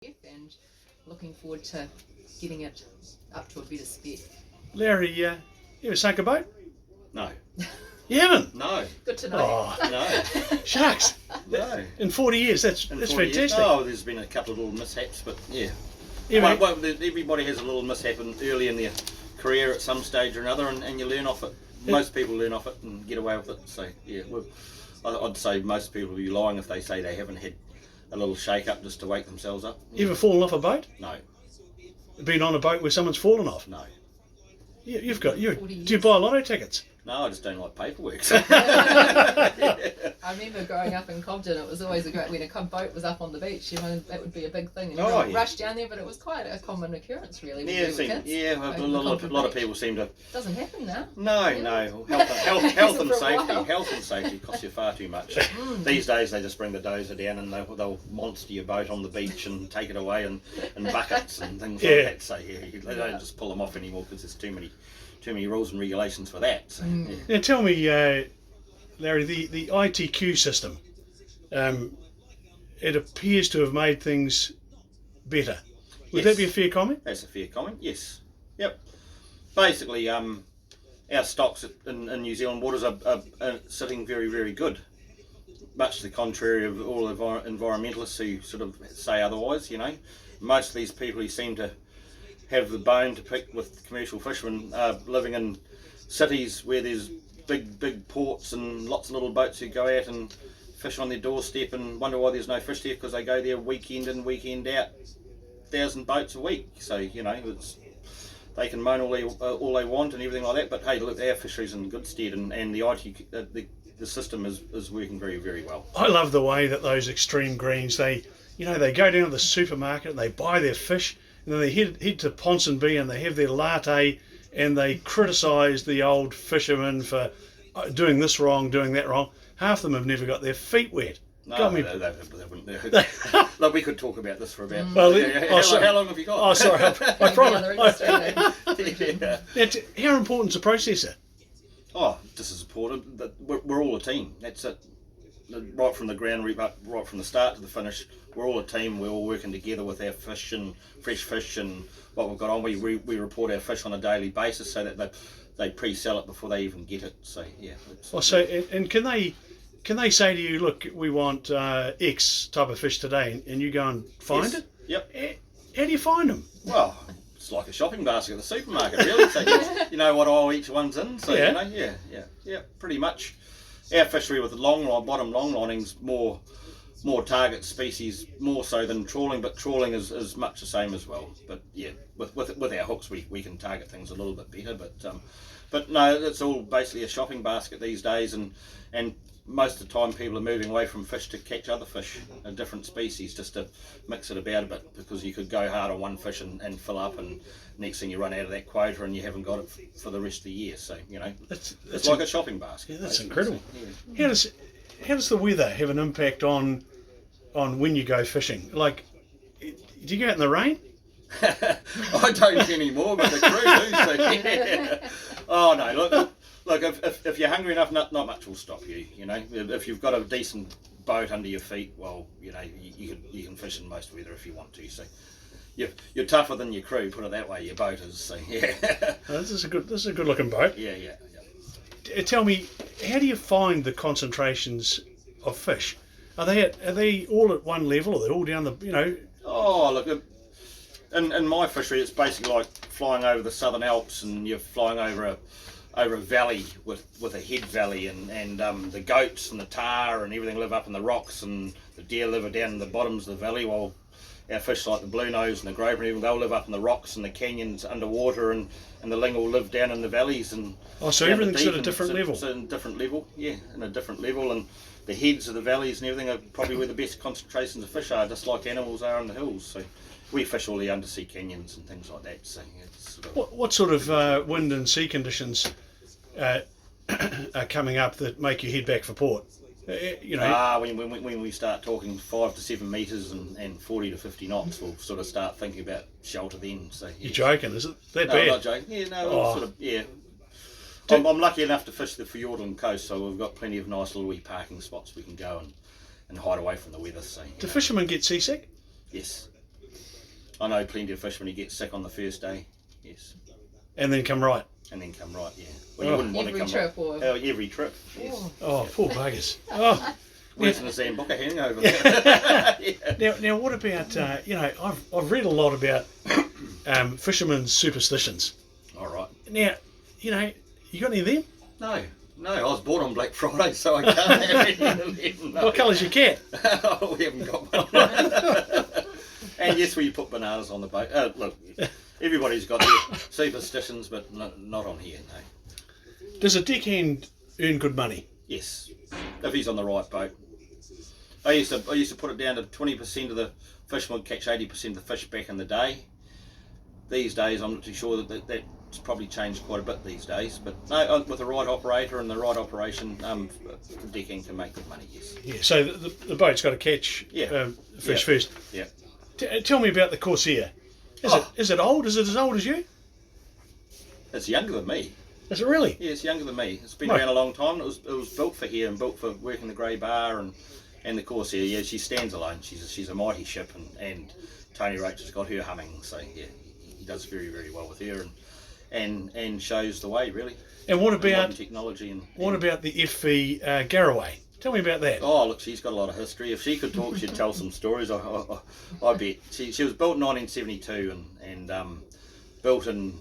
and looking forward to getting it up to a better spec. Larry, you ever sunk a boat? No. You haven't? No. Good to know. Oh, No. shucks. No. In 40 years, that's 40 fantastic. years. Oh, there's been a couple of little mishaps, but yeah. Yeah, Well, everybody has a little mishap early in their career at some stage or another, and you learn off it. Most people learn off it and get away with it. So yeah, I'd say most people would be lying if they say they haven't had a little shake up just to wake themselves up. You ever fallen off a boat? No. Been on a boat where someone's fallen off? No. Do you buy lotto tickets? No, I just don't like paperwork. I remember growing up in Cobden, it was always when a boat was up on the beach, that would be a big thing. And you'd rush down there, but it was quite a common occurrence, really. Yeah, a lot of people seem to. Doesn't happen now. No, really? no. Health and safety. Health and safety costs you far too much. These days, they just bring the dozer down and they'll monster your boat on the beach and take it away in buckets and things like that. So they don't just pull them off anymore because there's too many rules and regulations for that. So, Now tell me, Larry, the ITQ system, it appears to have made things better. Would that be a fair comment? That's a fair comment, yes. Yep. Basically, our stocks in New Zealand waters are sitting very, very good. Much to the contrary of all environmentalists who sort of say otherwise, Most of these people who seem to have the bone to pick with commercial fishermen living in cities where there's big ports and lots of little boats who go out and fish on their doorstep and wonder why there's no fish there because they go there weekend in, weekend out, 1,000 boats a week. So, they can moan all they want and everything like that, but hey, look, our fisheries in good stead and the IT, the system is working very, very well. I love the way that those extreme greens, they go down to the supermarket and they buy their fish and then they head to Ponsonby and they have their latte and they criticise the old fishermen for doing this wrong, doing that wrong. Half of them have never got their feet wet. No, they wouldn't. Look, we could talk about this for about. How long have you got? Oh, sorry. I promise. Yeah. How important is a processor? Oh, this is important. We're all a team. That's it. Right from the ground, right from the start to the finish, we're all a team. We're all working together with our fish and fresh fish and what we've got on. We report our fish on a daily basis so that they pre-sell it before they even get it. So yeah. And can they say to you, look, we want X type of fish today, and you go and find it? Yep. How do you find them? Well, it's like a shopping basket at the supermarket, really. So you know what aisle each one's in. So yeah, pretty much. Our fishery with the bottom long lining's more target species more so than trawling, but trawling is much the same as well. But yeah, with our hooks we can target things a little bit better. But no, it's all basically a shopping basket these days, and most of the time people are moving away from fish to catch other fish, a different species, just to mix it about a bit, because you could go hard on one fish and fill up, and next thing you run out of that quota and you haven't got it for the rest of the year. So it's like a shopping basket. Yeah, that's incredible. Yeah. How does the weather have an impact on when you go fishing? Like, do you go out in the rain? I don't anymore, but the crew do. So yeah. Oh no, look, if you're hungry enough, not much will stop you. If you've got a decent boat under your feet, well, you can fish in most weather if you want to. So you're tougher than your crew, put it that way. Your boat is. So yeah. This is a good looking boat. Yeah. Tell me, how do you find the concentrations of fish? Are they all at one level? Are they all down the Oh look, in my fishery, it's basically like flying over the Southern Alps, and you're flying over a valley with a head valley, and the goats and the tar and everything live up in the rocks, and the deer live down in the bottoms of the valley, while our fish like the blue nose and the groper and everything, they'll live up in the rocks and the canyons underwater, and the ling will live down in the valleys. And so everything's at a different level. It's in a different level, yeah, in a different level, and the heads of the valleys and everything are probably where the best concentrations of fish are, just like animals are in the hills. So we fish all the undersea canyons and things like that. So it's what sort of wind and sea conditions are coming up that make you head back for port? When we start talking 5 to 7 metres and 40 to 50 knots, we'll sort of start thinking about shelter then. So yeah. You're joking, is it that bad? No, I'm not joking. Yeah, no, sort of, yeah. I'm lucky enough to fish the Fiordland coast, so we've got plenty of nice little wee parking spots we can go and hide away from the weather. So do fishermen get seasick? Yes. I know plenty of fishermen who get sick on the first day. Yes. And then come right. And then come right. Yeah. Well, you wouldn't want to Every come trip, right. or Every trip. Yes. Oh, poor buggers. Oh. Worse than a Zambuca hangover. Yeah. Now, what about I've read a lot about fishermen's superstitions. All right. Now, you got any of them? No, I was born on Black Friday, so I can't have any of them. No. What colour's your cat? Oh, we haven't got one. And yes, we put bananas on the boat. Look, everybody's got their superstitions, but not on here, no. Does a deckhand earn good money? Yes, if he's on the right boat. I used to put it down to 20% of the fish would catch 80% of the fish back in the day. These days, I'm not too sure that's probably changed quite a bit these days. But no, with the right operator and the right operation, deckhand can make good money. Yes. Yeah. So the boat's got to catch fish first. Yeah. Tell me about the Corsair. Is it old? Is it as old as you? It's younger than me. Is it really? Yeah, it's younger than me. It's been around a long time. It was built for here and built for working the Grey Bar and the Corsair. Yeah, she stands alone. She's a mighty ship, and Tony Roach has got her humming. So yeah, he does very, very well with her and shows the way really. And what about modern technology and what about the FV Garraway? Tell me about that. Oh look, she's got a lot of history. If she could talk, she'd tell some stories. I bet. She was built in 1972 and built in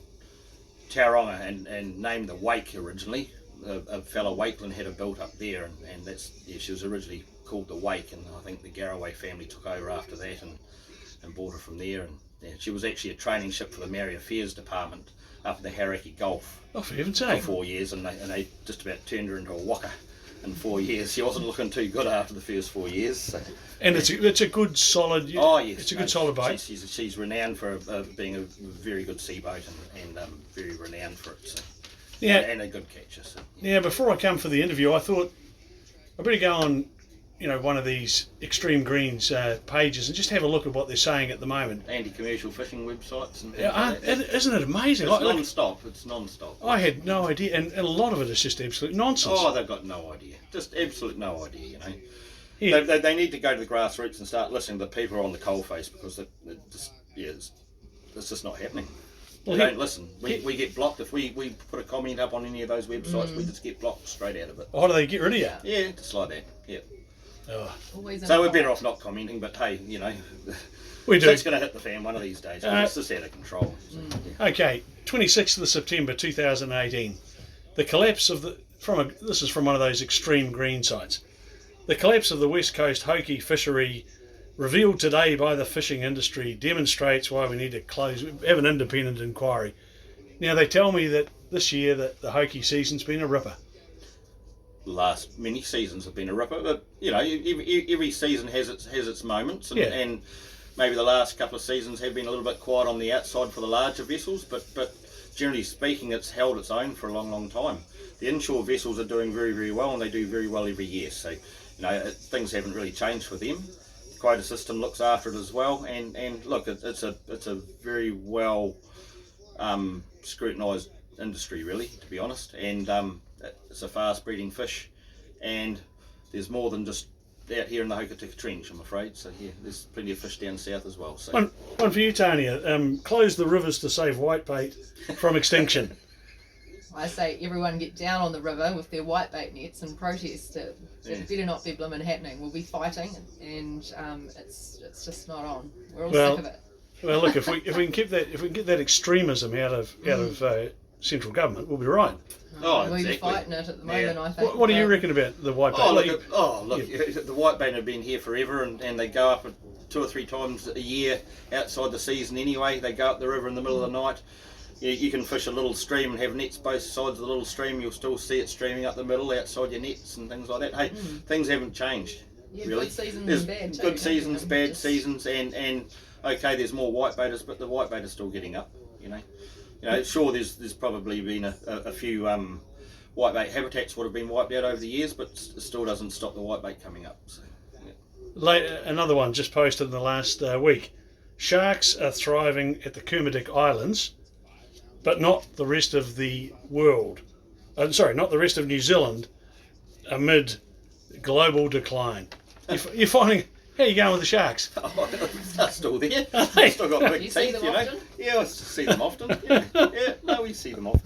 Tauranga and named the Wake originally. A fellow Wakeland had it built up there, and she was originally called the Wake, and I think the Garraway family took over after that and bought her from there. And she was actually a training ship for the Maori Affairs Department up in the Hauraki Gulf. Oh, for heaven's sake! For 4 years, and they just about turned her into a waka in 4 years. She wasn't looking too good after the first 4 years. So. And it's a good solid. Oh yes, it's a good solid boat. She's renowned for being a very good sea boat and very renowned for it. So. Yeah, and a good catcher. So. Yeah, before I come for the interview, I thought I better go on, one of these Extreme Greens pages and just have a look at what they're saying at the moment. Anti-commercial fishing websites and things like that. Isn't it amazing? It's non-stop. It's non-stop. I had no idea, and a lot of it is just absolute nonsense. Oh, they've got no idea. Just absolute no idea. Yeah. They need to go to the grassroots and start listening to the people on the coalface because it's just not happening. They don't listen. We get blocked if we put a comment up on any of those websites. We just get blocked straight out of it. How do they get rid of you? Yeah, just like that. Yeah. Oh. So we're better off not commenting. But hey, we do. It's going to hit the fan one of these days. It's just out of control. So, yeah. Okay, 26th of September 2018. The collapse of this is from one of those extreme green sites. The collapse of the West Coast hoki fishery revealed today by the fishing industry demonstrates why we need to have an independent inquiry. Now they tell me that this year that the hoki season's been a ripper. Last many seasons have been a ripper, but every season has its moments, and maybe the last couple of seasons have been a little bit quiet on the outside for the larger vessels, but generally speaking, it's held its own for a long time. The inshore vessels are doing very, very well, and they do very well every year. So, things haven't really changed for them. The quota system looks after it as well, and look, it's a very well scrutinised industry, really, to be honest. And it's a fast breeding fish, and there's more than just out here in the Hokitika Trench, I'm afraid. So yeah, there's plenty of fish down south as well. So one for you, Tanya. Close the rivers to save whitebait from extinction. I say everyone get down on the river with their whitebait nets and protest it. It better not be blimmin' happening. We'll be fighting, and it's just not on. We're all sick of it. Well, look, if we can get that extremism out of central government, we'll be right. We'll be fighting it at the moment. I think. What do you reckon about the whitebait? The whitebait have been here forever, and they go up 2 or 3 times a year outside the season anyway. They go up the river in the middle of the night. You can fish a little stream and have nets both sides of the little stream. You'll still see it streaming up the middle outside your nets and things like that. Hey, things haven't changed, really. Good seasons there's and bad too, good seasons, bad seasons, and okay, there's more whitebaiters, but the whitebait is still getting up. Sure, there's probably been a few whitebait habitats would have been wiped out over the years, but it still doesn't stop the whitebait coming up. So, another one just posted in the last week. Sharks are thriving at the Kermadec Islands, but not the rest of the world. Not the rest of New Zealand amid global decline. You're finding How you going with the sharks? Oh, they're still there. Are they? Still got big You teeth, see them you know. often? Yeah, I see them often. Yeah, no, we see them often.